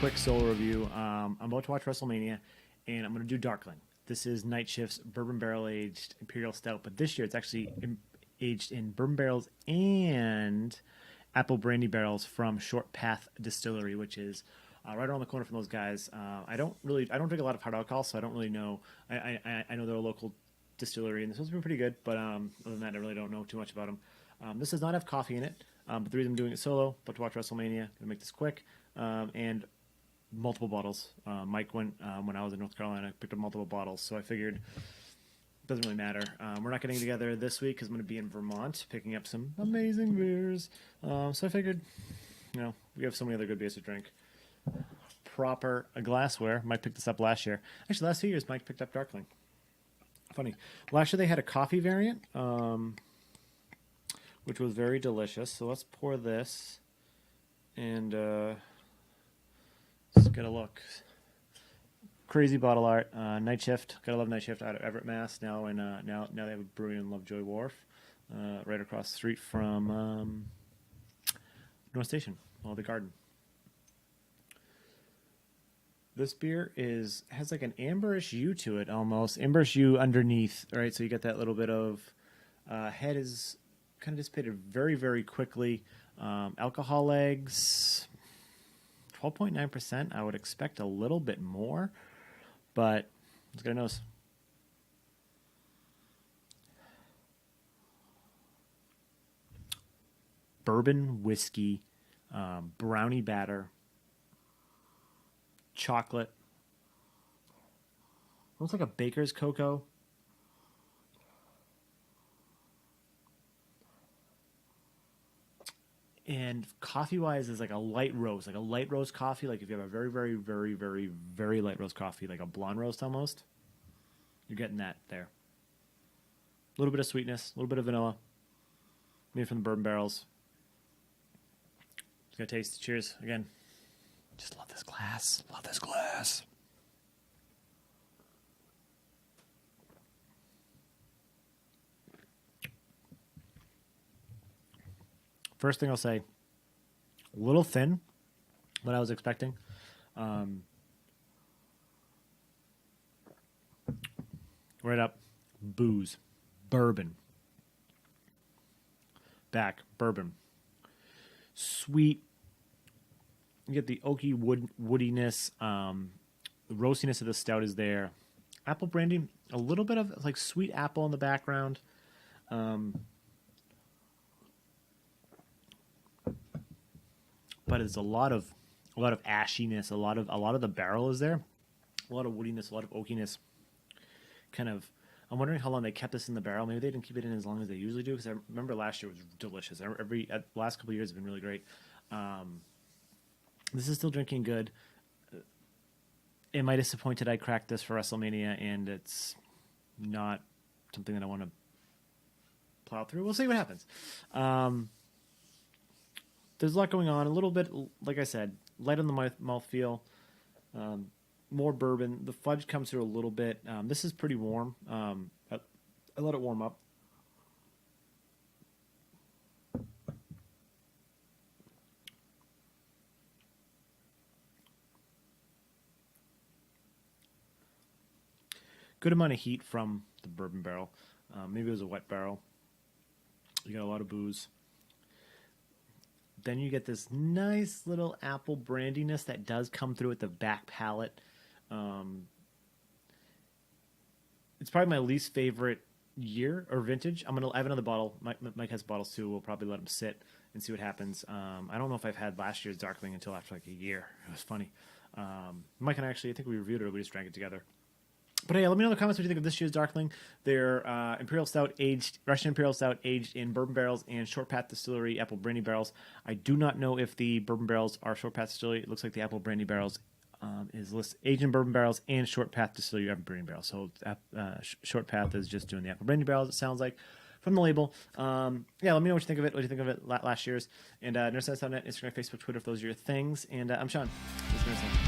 quick solo review. I'm about to watch WrestleMania, and I'm going to do Darkling. This is Night Shift's bourbon barrel aged Imperial Stout, but this year it's actually aged in bourbon barrels and apple brandy barrels from Short Path Distillery, which is right around the corner from those guys. I don't drink a lot of hard alcohol, so I don't really know. I know they're a local distillery, and this one's been pretty good. But other than that, I really don't know too much about them. This does not have coffee in it, but the reason I'm doing it solo, about to watch WrestleMania, gonna make this quick, and multiple bottles. Mike went when I was in North Carolina, picked up multiple bottles, so I figured it doesn't really matter. We're not getting together this week because I'm going to be in Vermont picking up some amazing beers. So I figured, we have so many other good beers to drink. Proper glassware. Mike picked this up last year. Actually, last 2 years, Mike picked up Darkling. Funny. Last year they had a coffee variant, which was very delicious. So let's pour this and let's get a look. Crazy bottle art. Night Shift. Gotta love Night Shift out of Everett, Mass. Now they have a brewery in Lovejoy Wharf, right across the street from North Station, the Garden. This beer has like an amberish hue to it, almost amberish hue underneath. Right, so you get that little bit of head is kind of dissipated very, very quickly. Alcohol legs 12.9%. I would expect a little bit more, but let's get a nose. Bourbon whiskey, brownie batter, chocolate, almost like a baker's cocoa. And coffee-wise is like a light roast coffee. Like if you have a very, very, very, very, very light roast coffee, like a blonde roast almost, you're getting that there. A little bit of sweetness, a little bit of vanilla, maybe from the bourbon barrels. Just gonna taste. Cheers again. Just love this glass. Love this glass. First thing I'll say, a little thin, what I was expecting. Right up, booze, bourbon. Back, bourbon. Sweet. You get the oaky woodiness. The roastiness of the stout is there. Apple brandy, a little bit of like sweet apple in the background. But it's a lot of ashiness, a lot of the barrel is there, a lot of woodiness, a lot of oakiness. Kind of, I'm wondering how long they kept this in the barrel. Maybe they didn't keep it in as long as they usually do, because I remember last year was delicious. The last couple of years have been really great. This is still drinking good. Am I disappointed I cracked this for WrestleMania and it's not something that I want to plow through? We'll see what happens. There's a lot going on. A little bit, like I said, light on the mouthfeel. More bourbon. The fudge comes through a little bit. This is pretty warm. I let it warm up. Good amount of heat from the bourbon barrel. Maybe it was a wet barrel. You got a lot of booze. Then you get this nice little apple brandiness that does come through at the back palate. It's probably my least favorite year or vintage. I have another bottle. Mike has bottles too. We'll probably let them sit and see what happens. I don't know if I've had last year's Darkling until after like a year. It was funny. Mike and I think we reviewed it or we just drank it together. But hey, let me know in the comments what you think of this year's Darkling. They're Russian Imperial Stout aged in bourbon barrels and Short Path Distillery apple brandy barrels. I do not know if the bourbon barrels are Short Path Distillery. It looks like the apple brandy barrels is listed aged in bourbon barrels and Short Path Distillery apple brandy barrels. So Short Path is just doing the apple brandy barrels, it sounds like, from the label. Let me know what you think of it. What do you think of it last year's? And Nerdsense.net, Instagram, Facebook, Twitter, if those are your things. And I'm Sean. This is Nerdsense.